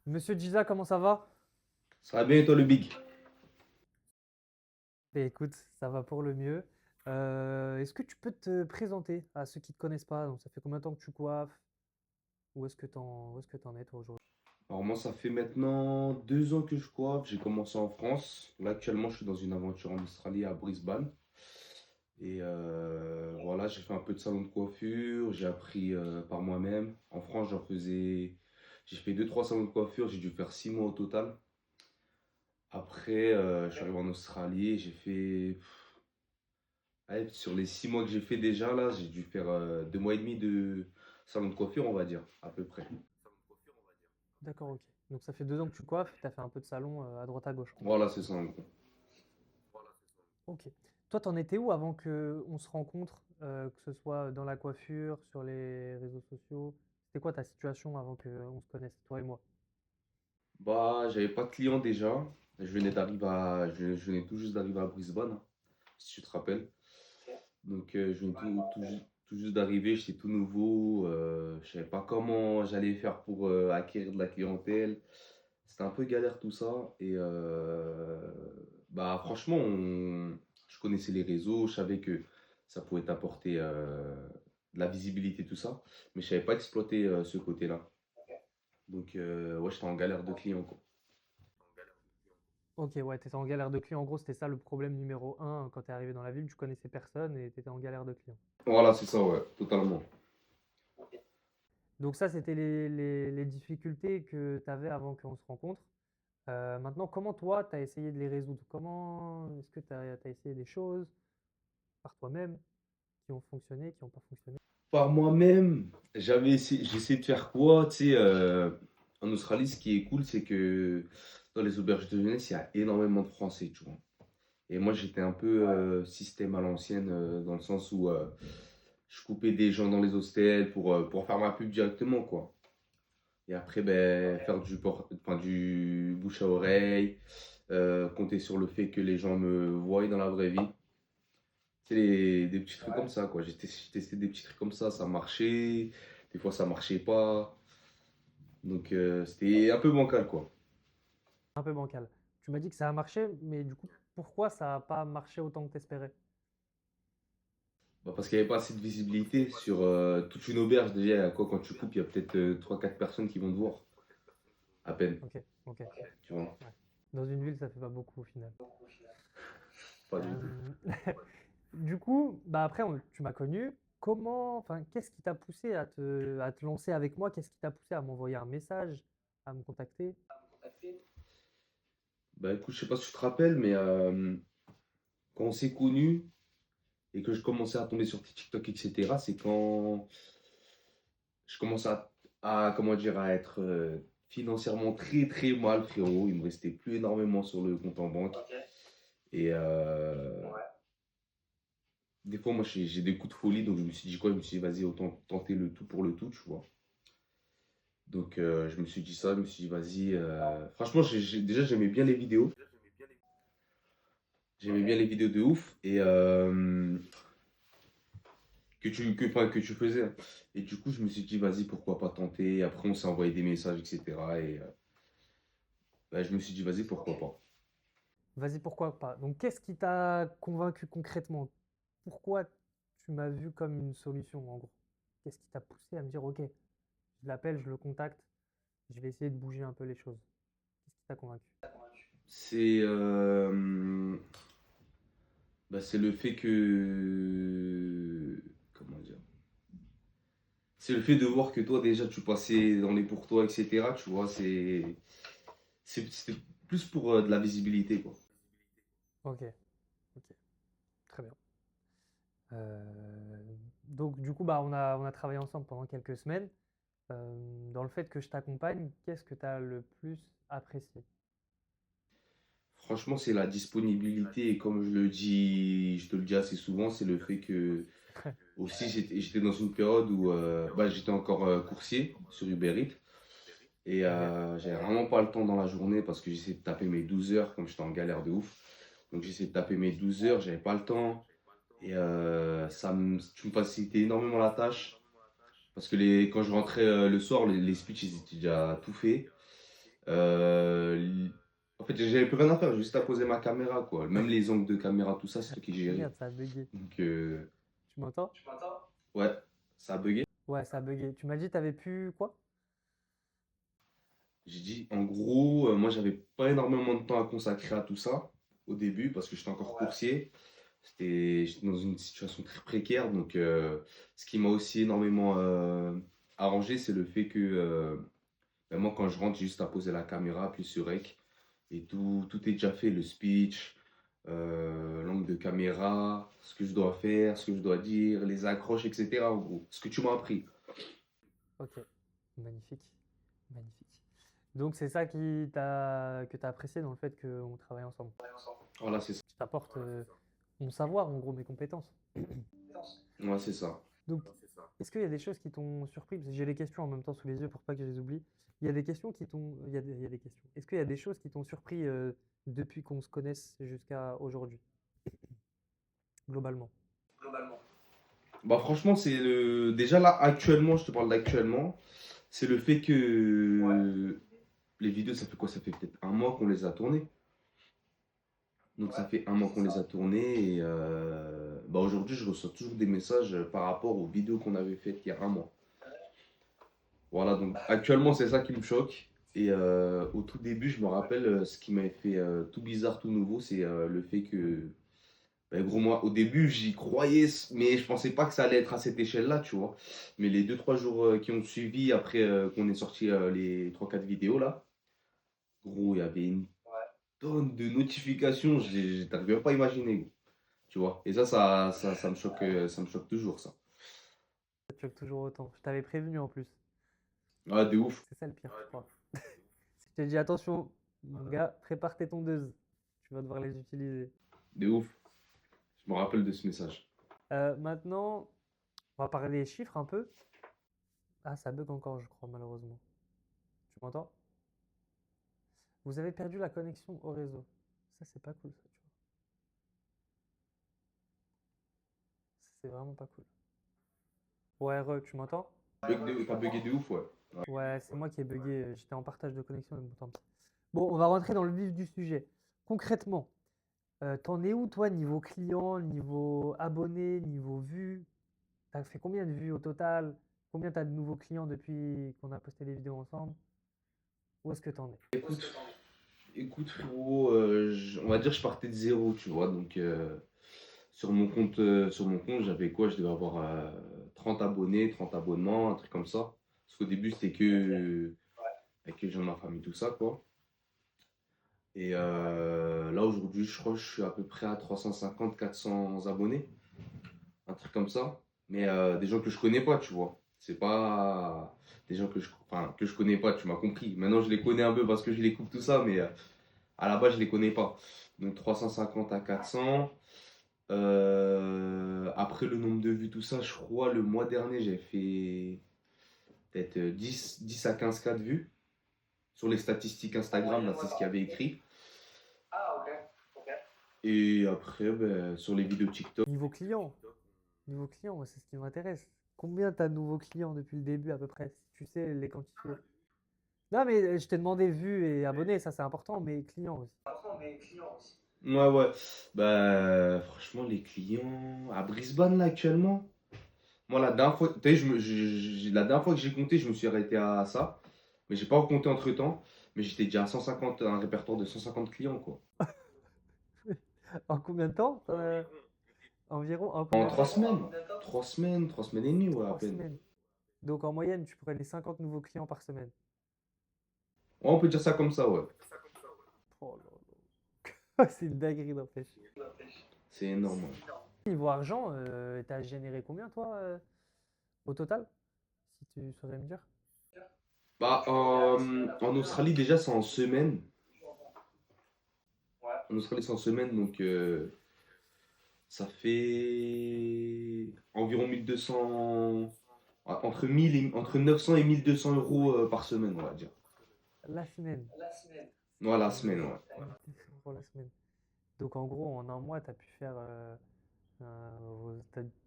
Monsieur Giza, comment ça va? Ça va bien et toi le big? Écoute, ça va pour le mieux. Est-ce que tu peux te présenter à ceux qui ne te connaissent pas? Donc, ça fait combien de temps que tu coiffes? Où est-ce que t'en es toi aujourd'hui? Alors moi ça fait maintenant 2 ans que je coiffe, j'ai commencé en France. Là actuellement je suis dans une aventure en Australie à Brisbane. Et voilà, j'ai fait un peu de salon de coiffure, j'ai appris par moi-même. En France j'ai fait 2 3 salons de coiffure, j'ai dû faire 6 mois au total. Après je suis arrivé en Australie, et j'ai fait, allez, sur les 6 mois que j'ai fait déjà là, j'ai dû faire 2 mois et demi de salon de coiffure on va dire, à peu près. D'accord, ok. Donc ça fait 2 ans que tu coiffes, tu as fait un peu de salon à droite à gauche, quoi. Voilà, c'est ça en gros. Ok. Toi, t'en étais où avant que on se rencontre, que ce soit dans la coiffure, sur les réseaux sociaux? C'était quoi ta situation avant qu'on se connaisse, toi et moi? Bah, j'avais pas de clients déjà. Je venais tout juste d'arriver à Brisbane, hein, si tu te rappelles. Donc, je venais tout juste d'arriver, j'étais tout nouveau. Je savais pas comment j'allais faire pour acquérir de la clientèle. C'était un peu galère tout ça. Et bah, franchement, je connaissais les réseaux, je savais que ça pouvait t'apporter de la visibilité, tout ça. Mais je savais pas exploiter ce côté-là. Donc, ouais, j'étais en galère de clients, quoi. Ok, ouais, t'étais en galère de clients. En gros, c'était ça le problème numéro un quand t'es arrivé dans la ville, tu connaissais personne et t'étais en galère de clients. Voilà, c'est ça, ouais, totalement. Donc ça, c'était les difficultés que tu avais avant qu'on se rencontre. Maintenant, comment toi, tu as essayé de les résoudre? Comment est-ce que tu as essayé des choses par toi-même qui ont fonctionné, qui n'ont pas fonctionné? Par moi-même, j'ai essayé de faire quoi? Tu sais, en Australie, ce qui est cool, c'est que dans les auberges de jeunesse, il y a énormément de Français, tu vois. Et moi, j'étais un peu système à l'ancienne, dans le sens où je coupais des gens dans les hostels pour faire ma pub directement, quoi. Et après, ben, faire du bouche à oreille, compter sur le fait que les gens me voient dans la vraie vie. C'est des petits trucs comme ça, quoi. J'ai testé des petits trucs comme ça marchait. Des fois, ça marchait pas. Donc, c'était un peu bancal, quoi. Un peu bancal. Tu m'as dit que ça a marché, mais du coup, pourquoi ça n'a pas marché autant que tu espérais? Bah, parce qu'il n'y avait pas assez de visibilité sur toute une auberge. Déjà, il y a quoi, quand tu coupes, il y a peut-être 3-4 personnes qui vont te voir, à peine. Ok, ok. Tu vois? Ouais. Dans une ville, ça fait pas beaucoup au final. Pas du tout. Euh, Du coup, bah après, tu m'as connu. Enfin, qu'est-ce qui t'a poussé à te lancer avec moi? Qu'est-ce qui t'a poussé à m'envoyer un message, à me contacter? Bah, écoute, je sais pas si tu te rappelles, mais quand on s'est connus et que je commençais à tomber sur TikTok, etc., c'est quand je commençais comment dire, à être financièrement très très mal, frérot. Il me restait plus énormément sur le compte en banque. Et des fois, moi, j'ai des coups de folie, donc je me suis dit quoi? Je me suis dit, vas-y, autant tenter le tout pour le tout, tu vois. Donc, je me suis dit ça, je me suis dit, vas-y. Franchement, déjà, j'aimais bien les vidéos. J'aimais bien les vidéos de ouf. Et enfin, que tu faisais, hein. Et du coup, je me suis dit, vas-y, pourquoi pas tenter. Après, on s'est envoyé des messages, etc. Et bah, je me suis dit, vas-y, pourquoi pas. Vas-y, pourquoi pas? Donc, qu'est-ce qui t'a convaincu concrètement? Pourquoi tu m'as vu comme une solution, en gros? Qu'est-ce qui t'a poussé à me dire, ok, je l'appelle, je le contacte, je vais essayer de bouger un peu les choses? Qu'est-ce qui t'a convaincu? C'est bah, c'est le fait que. Comment dire? C'est le fait de voir que toi, déjà, tu passais dans les pour toi, etc. Tu vois, c'était plus pour de la visibilité, quoi. Ok, ok, très bien. Donc, du coup, bah, on a travaillé ensemble pendant quelques semaines. Dans le fait que je t'accompagne, qu'est-ce que tu as le plus apprécié? Franchement, c'est la disponibilité. Et comme je te le dis assez souvent, c'est le fait que. Aussi, j'étais dans une période où bah, j'étais encore coursier sur Uber Eats. Et Ok. j'avais vraiment pas le temps dans la journée parce que j'essayais de taper mes 12 heures comme j'étais en galère de ouf. Donc j'essayais de taper mes 12 heures, j'avais pas le temps. Et tu me facilitais énormément la tâche. Parce que quand je rentrais le soir, les speeches, ils étaient déjà tout faits. En fait, j'avais plus rien à faire, juste à poser ma caméra, quoi. Même les angles de caméra, tout ça, c'est toi qui gérais. Merde, ça a bugué. Donc, Tu m'entends? ouais, ça a bugué. Ouais, ça a bugué. Tu m'as dit t'avais pu quoi? J'ai dit, en gros, moi, j'avais pas énormément de temps à consacrer à tout ça au début parce que j'étais encore coursier. J'étais dans une situation très précaire. Donc, ce qui m'a aussi énormément arrangé, c'est le fait que ben, moi, quand je rentre, j'ai juste à poser la caméra, appuyer sur Rec et tout est déjà fait. Le speech, l'angle de caméra, ce que je dois faire, ce que je dois dire, les accroches, etc. En gros, ce que tu m'as appris. Ok, magnifique, magnifique. Donc c'est ça que t'as apprécié dans le fait qu'on travaille ensemble. Voilà, c'est ça. Je t'apporte mon savoir, en gros, mes compétences. Ouais, c'est ça. Donc, est-ce qu'il y a des choses qui t'ont surpris? Parce que j'ai les questions en même temps sous les yeux pour pas que je les oublie. Il y a des questions qui t'ont. Il y a des questions. Est-ce qu'il y a des choses qui t'ont surpris depuis qu'on se connaisse jusqu'à aujourd'hui, globalement? Bah franchement, c'est le... Déjà là, actuellement, je te parle d'actuellement, c'est le fait que les vidéos, ça fait quoi? Ça fait peut-être un mois qu'on les a tournées. Donc ça fait un mois qu'on les a tournées et bah aujourd'hui, je reçois toujours des messages par rapport aux vidéos qu'on avait faites il y a un mois. Voilà, donc actuellement, c'est ça qui me choque. Et au tout début, je me rappelle, ce qui m'avait fait tout bizarre, tout nouveau, c'est le fait que ben, gros, moi, au début, j'y croyais, mais je pensais pas que ça allait être à cette échelle-là, tu vois. Mais les deux trois jours qui ont suivi, après qu'on ait sorti les trois quatre vidéos, là, gros, il y avait une tonne de notifications, t'arrives même pas à imaginer, gros, tu vois. Et ça me choque toujours, ça. Ça te choque toujours autant. Je t'avais prévenu en plus. Ah, de ouf, C'est ça le pire, je crois. Si je t'ai dit attention, mon gars, prépare tes tondeuses. Tu vas devoir les utiliser. de ouf. Je me rappelle de ce message. Maintenant, on va parler des chiffres un peu. Ah, ça bug encore, je crois, malheureusement. Tu m'entends? Vous avez perdu la connexion au réseau. Ça, c'est pas cool, ça, tu vois. Ça, c'est vraiment pas cool. Ouais, tu m'entends? T'as bugué de ouf, ouais. Ouais, c'est moi qui ai bugué. J'étais en partage de connexion, mais bon, tant pis. Bon, on va rentrer dans le vif du sujet. Concrètement, t'en es où, toi, niveau client, niveau abonné, niveau vues? T'as fait combien de vues au total? Combien t'as de nouveaux clients depuis qu'on a posté les vidéos ensemble? Où est-ce que t'en es? Écoute, écoute frérot, on va dire que je partais de zéro, tu vois. Donc sur mon compte, j'avais quoi? Je devais avoir 30 abonnés, 30 abonnements, un truc comme ça. Parce qu'au début, c'était que avec les gens de ma famille, tout ça, quoi. Et là, aujourd'hui, je crois que je suis à peu près à 350-400 abonnés, un truc comme ça. Mais des gens que je connais pas, tu vois. C'est pas des gens enfin, que je connais pas, tu m'as compris. Maintenant, je les connais un peu parce que je les coupe tout ça, mais à la base, je les connais pas. Donc 350 à 400. Après le nombre de vues, tout ça, je crois le mois dernier, j'ai fait peut-être 10 à 15K de vues sur les statistiques Instagram, là, c'est ce qu'il y avait écrit. Et après, ben, sur les vidéos TikTok. Niveau client, moi, c'est ce qui m'intéresse. Combien t'as de nouveaux clients depuis le début à peu près, si tu sais les quantifier? Non, mais je t'ai demandé vues et abonnés, ça c'est important, mais clients aussi. Ouais, ouais. Bah, franchement, les clients à Brisbane, là, actuellement. Moi, la dernière fois, tu sais, la dernière fois que j'ai compté, je me suis arrêté à ça. Mais j'ai pas compté entre temps. Mais j'étais déjà à 150, un répertoire de 150 clients, quoi. En combien de temps? Environ en En combien de trois temps? semaines. 3 semaines et demie, ouais, à Trois peine. semaines. Donc en moyenne, tu prenais 50 nouveaux clients par semaine. Ouais, on peut dire ça comme ça, ouais. Oh là là. C'est une dinguerie n'empêche. C'est énorme, ouais. Niveau argent, t'as généré combien toi au total? Si tu saurais me dire. Bah, en Australie, déjà, c'est en semaine. En Australie, c'est en semaine, donc ça fait environ 1200, entre 900 et 1200 euros par semaine, on va dire. La semaine. Voilà, la semaine, ouais. 1200 € la semaine. Donc en gros, en un mois, t'as pu faire.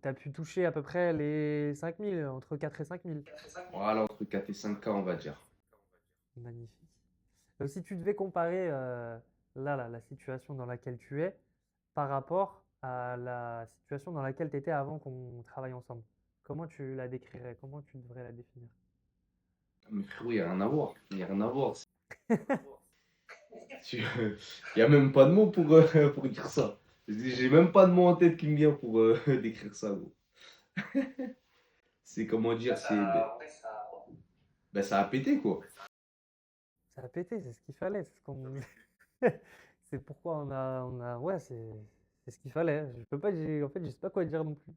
T'as pu toucher à peu près les 5000, entre 4 et 5000. Voilà, entre 4 et 5K, on va dire. Magnifique. Donc, si tu devais comparer la situation dans laquelle tu es par rapport à la situation dans laquelle tu étais avant qu'on travaille ensemble, comment tu la décrirais? Comment tu devrais la définir? Mais frérot, il n'y a rien à voir. Il n'y a rien à voir. Il n'y a même pas de mots pour dire ça. J'ai même pas de mots en tête qui me vient pour décrire ça, gros. C'est comment dire, ben, ça a pété, quoi. Ça a pété, c'est ce qu'il fallait. C'est ce qu'on... c'est pourquoi ouais, c'est ce qu'il fallait. Je peux pas, en fait, je sais pas quoi dire non plus.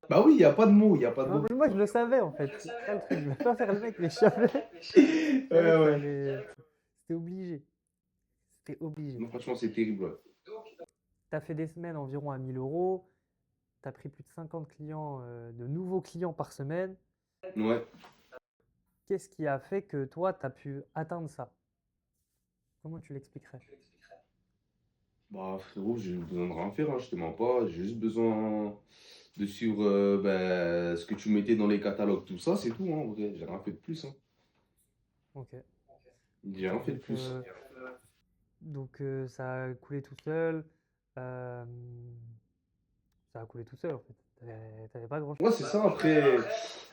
Bah oui, il n'y a pas de mots, il n'y a pas de Non, mots. mais moi, je le savais, en fait. C'est ça le truc. Je vais pas faire le mec, mais je savais Ouais, que ça ouais. allait. C'était obligé. C'était obligé. Non, franchement, c'est terrible, ouais. Tu as fait des semaines environ à 1000 euros. Tu as pris plus de 50 clients, de nouveaux clients par semaine. Ouais. Qu'est-ce qui a fait que toi, tu as pu atteindre ça? Comment tu l'expliquerais? Bah, frérot, j'ai besoin de rien faire, hein, je te mens pas. J'ai juste besoin de suivre ben, ce que tu mettais dans les catalogues, tout ça, c'est tout, hein, en vrai. J'ai rien fait de plus, hein. Ok. J'ai rien fait de Donc, plus. ça a coulé tout seul. Euh, Ça a coulé tout seul, en fait. T'avais pas Ouais, grand-chose. c'est ça.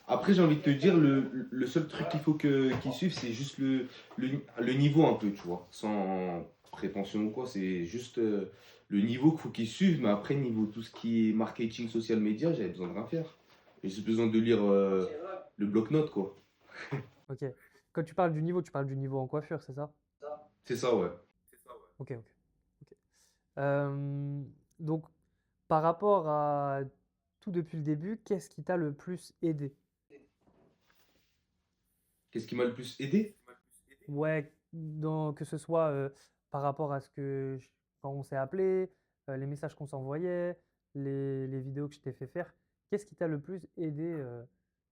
Après j'ai envie de te dire, le seul truc qu'il faut qu'ils suivent, c'est juste le niveau un peu, tu vois. Sans prétention ou quoi, c'est juste le niveau qu'il faut qu'ils suivent. Mais après, niveau tout ce qui est marketing, social media, j'avais besoin de rien faire. J'ai juste besoin de lire le bloc-notes, quoi. Ok. Quand tu parles du niveau, tu parles du niveau en coiffure, c'est ça? C'est ça, ouais. Ok, ok. Ok. Euh, donc, par rapport à tout depuis le début, qu'est-ce qui t'a le plus aidé? Qu'est-ce qui m'a le plus aidé? Ouais, que ce soit par rapport à quand on s'est appelé, les messages qu'on s'envoyait, les vidéos que je t'ai fait faire, qu'est-ce qui t'a le plus aidé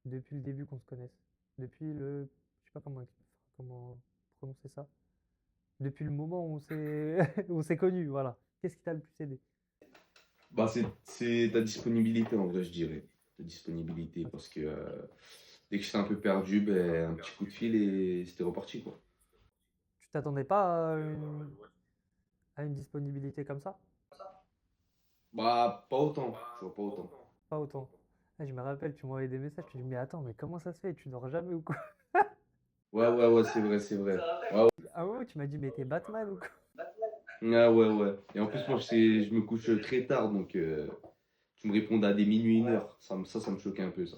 depuis le début qu'on se connaisse? Depuis je sais pas comment prononcer ça. Depuis le moment où où on s'est connus, voilà. Qu'est-ce qui t'a le plus aidé? Bah, c'est ta disponibilité, en vrai, je dirais. Ta disponibilité, Ok. parce que dès que j'étais un peu perdu, ben, un petit coup de fil et c'était reparti, quoi. Tu t'attendais pas à une disponibilité comme ça? Bah, pas autant, tu vois, pas autant. Pas autant. Ah, je me rappelle, tu m'envoyais des messages, tu dis, mais attends, mais comment ça se fait? Tu dors jamais ou quoi? Ouais, ouais, ouais, c'est vrai, c'est vrai. Ouais, ouais, Ah ouais, tu m'as dit, mais t'es Batman ou quoi? ah ouais, ouais. Et en plus, moi, je me couche très tard, donc tu me répondais à des minuit, 1 heure. Ça me choquait un peu, ça.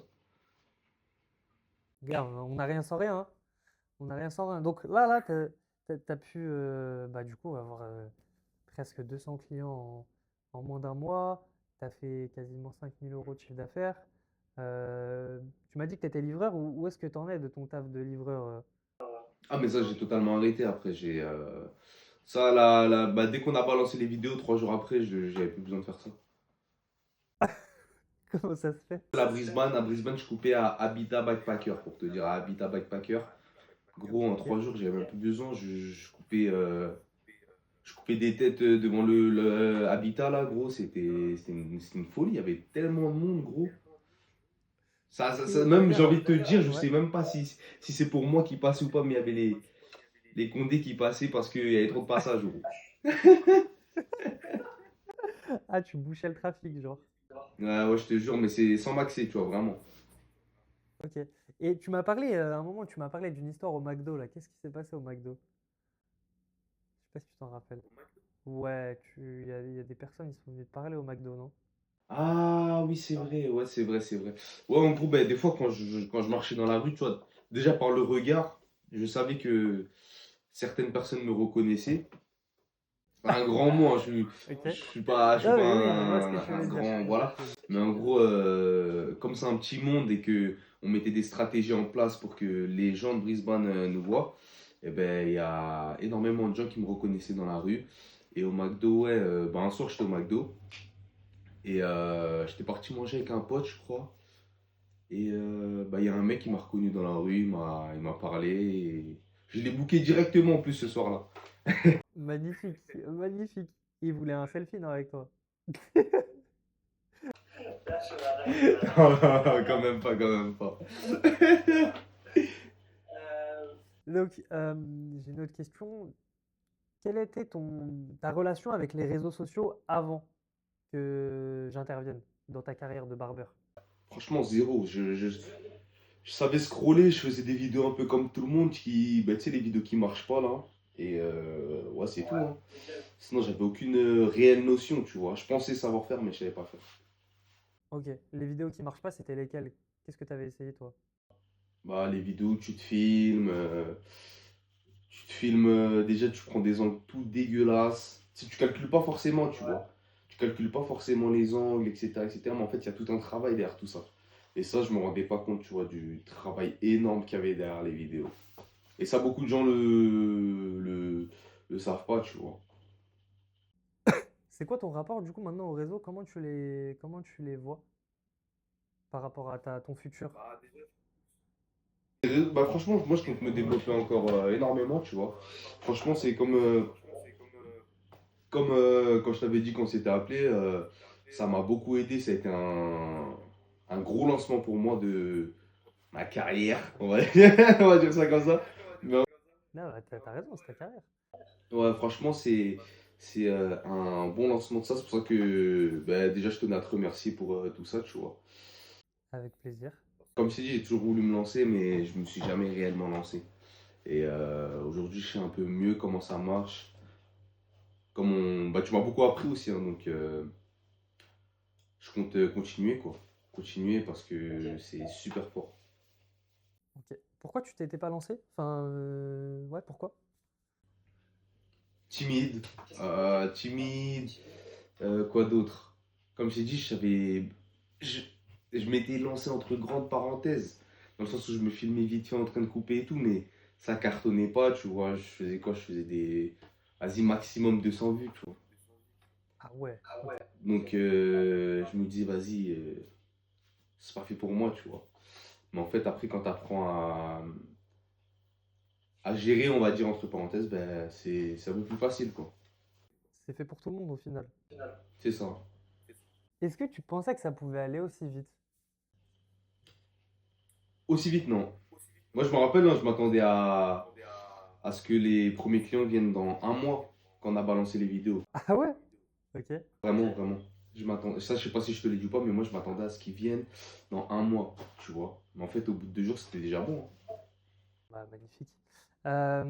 Regarde, on n'a rien sans rien, hein. On n'a rien sans rien. Donc là, t'as pu, bah, du coup, avoir presque 200 clients en moins d'un mois. Tu as fait quasiment 5000 euros de chiffre d'affaires. Tu m'as dit que tu étais livreur. Où est-ce que tu en es de ton taf de livreur? Ah, mais ça, j'ai totalement arrêté après. Ça, bah, dès qu'on a balancé les vidéos, 3 jours après, j'avais plus besoin de faire ça. Comment ça se fait? À Brisbane, je coupais à Habitat Backpacker, pour te dire, à Habitat Backpacker. Gros, en Ok. 3 jours, j'avais même plus besoin. Je coupais des têtes devant le Habitat, là, gros. C'était une folie. Il y avait tellement de monde, gros. Même, j'ai Regarde. envie de te dire, je Ouais. sais même pas si c'est pour moi qui passe ou pas, mais il y avait les condés qui passaient parce qu'il y avait trop de passages, gros. Ah, tu bouchais le trafic, genre. Ouais, ouais, je te jure, mais c'est sans maxer, tu vois, vraiment. Ok. Et tu m'as parlé, à un moment, tu m'as parlé d'une histoire au McDo, là. Qu'est-ce qui s'est passé au McDo? Je sais pas si tu t'en rappelles. Ouais, il y a des personnes, ils sont venus te parler au McDo, non? Ah oui, c'est vrai, ouais, c'est vrai, c'est vrai. Ouais, en gros, ben, des fois, quand je marchais dans la rue, tu vois, déjà par le regard, je savais que certaines personnes me reconnaissaient. Un grand mot, hein, Ok. je suis Non, pas mais oui, je vois ce que tu un veux dire. grand, Je vois ce voilà. que tu veux dire. Mais en gros, comme c'est un petit monde et que on mettait des stratégies en place pour que les gens de Brisbane nous voient, et ben il y a énormément de gens qui me reconnaissaient dans la rue. Et au McDo, ouais, ben, un soir j'étais au McDo et j'étais parti manger avec un pote, je crois. Et bah, il y a un mec qui m'a reconnu dans la rue, il m'a parlé et je l'ai booké directement en plus ce soir-là. Magnifique, magnifique. Il voulait un selfie, non, avec toi. Non, non, quand même pas, quand même pas. Donc, j'ai une autre question. quelle était ta relation avec les réseaux sociaux avant que j'intervienne dans ta carrière de barbeur? Franchement, zéro. Je savais scroller, je faisais des vidéos un peu comme tout le monde, bah, tu sais, les vidéos qui marchent pas là. Et ouais, c'est tout, hein. Sinon, j'avais aucune réelle notion, tu vois. Je pensais savoir faire, mais je savais pas faire. Ok, les vidéos qui marchent pas, c'était lesquelles? Qu'est-ce que tu avais essayé toi? Bah, les vidéos, tu te filmes, déjà, tu prends des angles tout dégueulasses. Si tu calcules pas forcément, tu vois. Tu calcules pas forcément les angles, etc., etc. Mais en fait, il y a tout un travail derrière tout ça. Et ça, je me rendais pas compte, tu vois, du travail énorme qu'il y avait derrière les vidéos. Et ça, beaucoup de gens le savent pas, tu vois. C'est quoi ton rapport du coup maintenant au réseau? Comment tu les vois par rapport à ton futur? Bah, franchement, moi, je compte me développer encore énormément, tu vois. Franchement, c'est comme quand je t'avais dit qu'on s'était appelé, ça m'a beaucoup aidé. Ça a été un gros lancement pour moi de ma carrière. On va dire ça comme ça. Mais Non, bah, t'as raison, c'est ta carrière. ouais, franchement, c'est un bon lancement de ça. C'est pour ça que bah, déjà, je tenais à te remercier pour tout ça, tu vois. Avec plaisir. Comme je t'ai dit, j'ai toujours voulu me lancer, mais je me suis jamais réellement lancé. Et aujourd'hui, je sais un peu mieux comment ça marche. Bah, tu m'as beaucoup appris aussi, hein, donc je compte continuer, quoi. Continuer parce que c'est super fort. Ok. Pourquoi tu t'étais pas lancé? Enfin, ouais, pourquoi? Timide, timide, quoi d'autre? Comme j'ai dit, je, je m'étais lancé entre grandes parenthèses, dans le sens où je me filmais vite fait en train de couper et tout, mais ça cartonnait pas, tu vois. Je faisais quoi? Je faisais vas-y, maximum 200 vues, tu vois. Ah ouais, ok. Donc, je me dis, vas-y, c'est pas fait pour moi, tu vois. Mais en fait, après, quand tu apprends à gérer, on va dire, entre parenthèses, ben, c'est un peu plus facile, quoi. C'est fait pour tout le monde au final. C'est ça. Est-ce que tu pensais que ça pouvait aller aussi vite? Aussi vite, non. Moi, je me rappelle, hein, je m'attendais à ce que les premiers clients viennent dans un mois, quand on a balancé les vidéos. Ah ouais? Ok. Vraiment, vraiment. Je m'attendais, ça, je sais pas si je te l'ai dit ou pas, mais moi, je m'attendais à ce qu'ils viennent dans un mois, tu vois. Mais en fait, au bout de 2 jours, c'était déjà bon, hein. Bah, magnifique. Bah,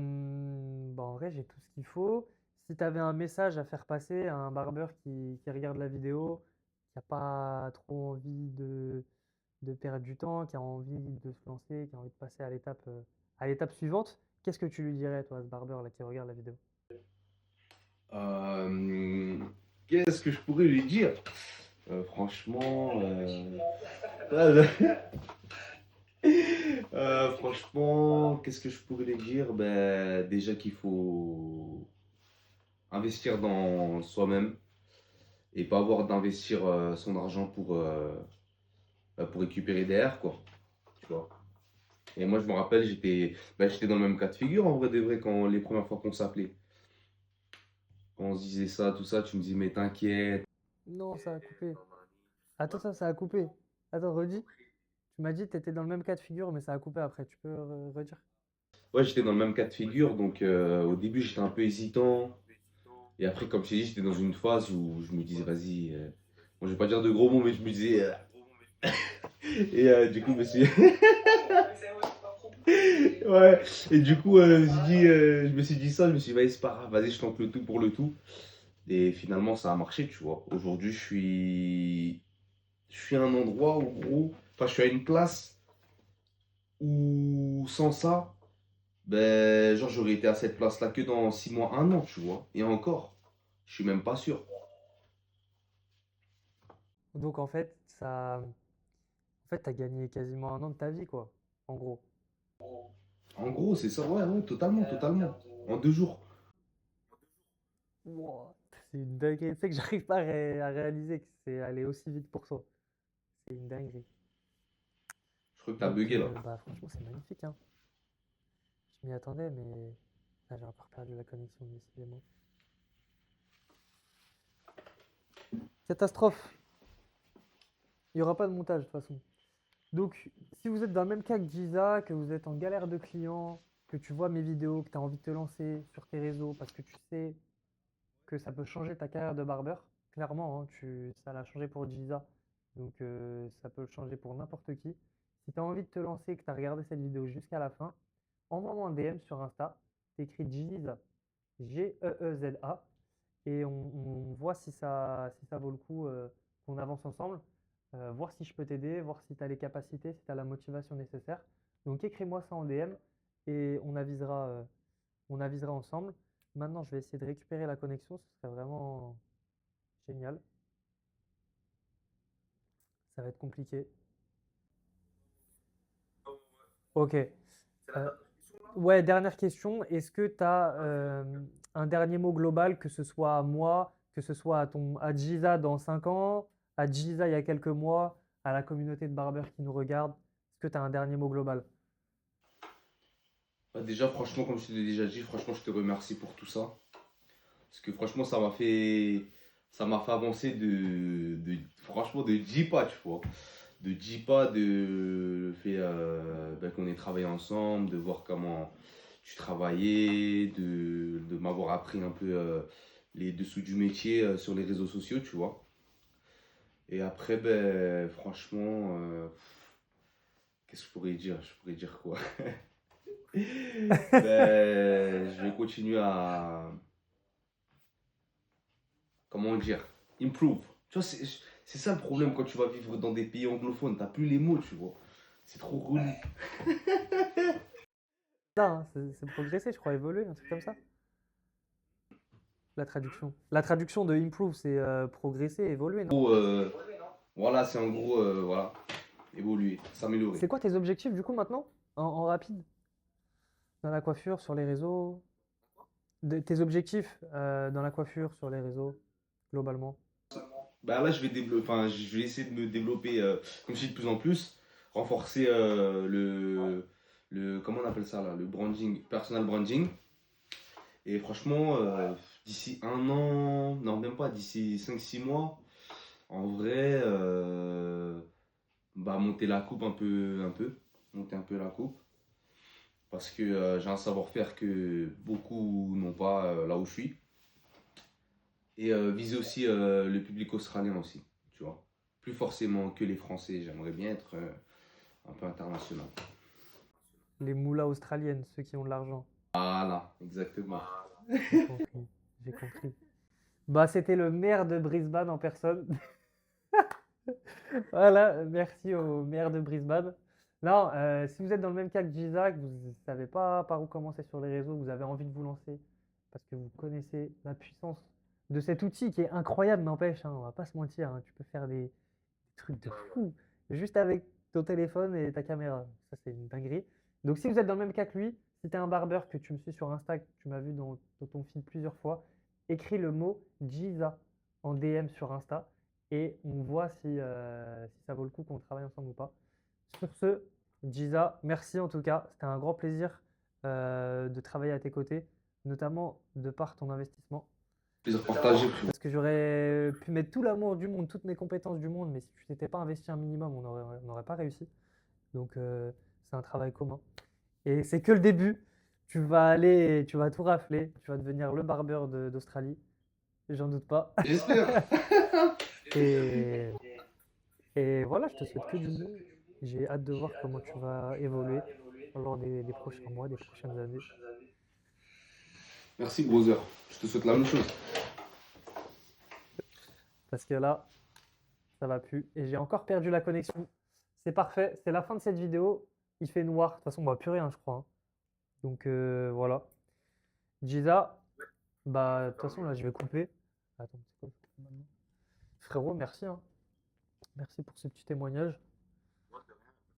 en vrai, j'ai tout ce qu'il faut. Si tu avais un message à faire passer à un barbeur qui regarde la vidéo, qui n'a pas trop envie de perdre du temps, qui a envie de se lancer, qui a envie de passer à l'étape suivante, qu'est-ce que tu lui dirais, toi, à ce barbeur là qui regarde la vidéo? Euh, Qu'est-ce que je pourrais lui dire? Franchement, franchement, qu'est-ce que je pourrais lui dire? Ben, déjà qu'il faut investir dans soi-même et pas avoir d'investir son argent pour récupérer derrière, quoi. Tu vois. Et moi, je me rappelle, j'étais dans le même cas de figure, en vrai de vrai, quand les premières fois qu'on s'appelait. Quand on se disait ça, tout ça, tu me dis, mais t'inquiète. Non, ça a coupé. Attends, ça a coupé. Attends, redis. Tu m'as dit que tu étais dans le même cas de figure, mais ça a coupé après. Tu peux redire? Ouais, j'étais dans le même cas de figure, donc au début, j'étais un peu hésitant. Et après, comme je t'ai dit, j'étais dans une phase où je me disais, vas-y, bon, je vais pas dire de gros mots, mais je me disais. Et du coup, je me suis. Ouais, et du coup, je me suis dit ça, je me suis dit, vas-y, c'est pas grave, vas-y, je tente le tout pour le tout. Et finalement, ça a marché, tu vois. Aujourd'hui, je suis à un endroit où, gros, enfin, je suis à une place où, sans ça, ben, genre, j'aurais été à cette place-là que dans 6 mois, un an, tu vois. Et encore, je suis même pas sûr. Donc en fait, t'as gagné quasiment un an de ta vie, quoi. En gros. En gros, c'est ça, ouais, ouais, totalement, totalement. En 2 jours. Wow, c'est une dinguerie. Tu sais que j'arrive pas à réaliser que c'est allé aussi vite pour toi. C'est une dinguerie. Je crois que t'as Donc, bugué là. bah, franchement, c'est magnifique, hein. Je m'y attendais, mais là, j'ai encore perdu la connexion, décidément. Catastrophe. Il n'y aura pas de montage, de toute façon. Donc, si vous êtes dans le même cas que Giza, que vous êtes en galère de clients, que tu vois mes vidéos, que tu as envie de te lancer sur tes réseaux parce que tu sais que ça peut changer ta carrière de barbeur, clairement, hein, ça l'a changé pour Giza, donc ça peut le changer pour n'importe qui. Si tu as envie de te lancer, que tu as regardé cette vidéo jusqu'à la fin, envoie-moi un DM sur Insta, t'écris Giza, Geeza, et on voit si ça vaut le coup qu'on avance ensemble, voir si je peux t'aider, voir si tu as les capacités, si tu as la motivation nécessaire. Donc écris-moi ça en DM et on avisera ensemble. Maintenant, je vais essayer de récupérer la connexion, ce serait vraiment génial. Ça va être compliqué. Ok. Ouais, dernière question. Est-ce que tu as un dernier mot global, que ce soit à moi, que ce soit à Giza dans 5 ans, à Giza il y a quelques mois, à la communauté de barbeurs qui nous regarde? Est-ce que tu as un dernier mot global? Bah, déjà, franchement, comme je te l'ai déjà dit, franchement, je te remercie pour tout ça. Parce que franchement, ça m'a fait avancer franchement, de 10 pas, tu vois. De 10 pas, de le fait ben, qu'on ait travaillé ensemble, de voir comment tu travaillais, de m'avoir appris un peu les dessous du métier sur les réseaux sociaux, tu vois. Et après, ben, franchement, qu'est-ce que je pourrais dire? Je pourrais dire quoi? Ben, je vais continuer à, comment dire, improve. Tu vois, c'est ça le problème quand tu vas vivre dans des pays anglophones. T'as plus les mots, tu vois. C'est trop relou. Ça, hein, c'est progresser, je crois, évoluer, un truc comme ça. La traduction. La traduction de improve, c'est progresser, évoluer, non? Voilà, c'est en gros, voilà, évoluer, s'améliorer. C'est quoi tes objectifs du coup maintenant? En rapide? Dans la coiffure, sur les réseaux? Tes objectifs dans la coiffure, sur les réseaux, globalement? Bah là, je vais développer, enfin, je vais essayer de me développer, comme je dis, de plus en plus, renforcer comment on appelle ça là, le branding, personal branding. Et franchement, d'ici un an, non, même pas, d'ici 5 6 mois, en vrai, bah, monter la coupe monter un peu la coupe. Parce que j'ai un savoir-faire que beaucoup n'ont pas là où je suis. Et viser aussi le public australien aussi, tu vois. Plus forcément que les Français, j'aimerais bien être un peu international. Les moulas australiennes, ceux qui ont de l'argent. Voilà, exactement. J'ai compris, j'ai compris. Bah, c'était le maire de Brisbane en personne. Voilà, merci au maire de Brisbane. Non, si vous êtes dans le même cas que Giza, que vous ne savez pas par où commencer sur les réseaux, vous avez envie de vous lancer, parce que vous connaissez la puissance de cet outil qui est incroyable, n'empêche, hein, on va pas se mentir, hein, tu peux faire des trucs de fou juste avec ton téléphone et ta caméra. Ça, c'est une dinguerie. Donc, si vous êtes dans le même cas que lui, si tu es un barbeur, que tu me suis sur Insta, que tu m'as vu dans ton feed plusieurs fois, écris le mot Giza en DM sur Insta et on voit si ça vaut le coup qu'on travaille ensemble ou pas. Sur ce, Giza, merci en tout cas. C'était un grand plaisir de travailler à tes côtés, notamment de par ton investissement. Plaisir partagé, frérot. Parce que j'aurais pu mettre tout l'amour du monde, toutes mes compétences du monde, mais si tu t'étais pas investi un minimum, on n'aurait pas réussi. Donc c'est un travail commun. Et c'est que le début. Tu vas tout rafler. Tu vas devenir le barbeur d'Australie. J'en doute pas. J'espère. Et, et voilà, je te souhaite que du mieux. J'ai hâte de voir comment tu vas évoluer lors des prochains mois, des prochaines années. Merci, brother. Je te souhaite la même chose. Parce que là, ça va plus. Et j'ai encore perdu la connexion. C'est parfait. C'est la fin de cette vidéo. Il fait noir. De toute façon, on voit plus rien, je crois, hein. Donc voilà. Giza, bah de toute façon, là, je vais couper. Attends, c'est quoi le truc maintenant? Frérot, merci, hein. Merci pour ce petit témoignage.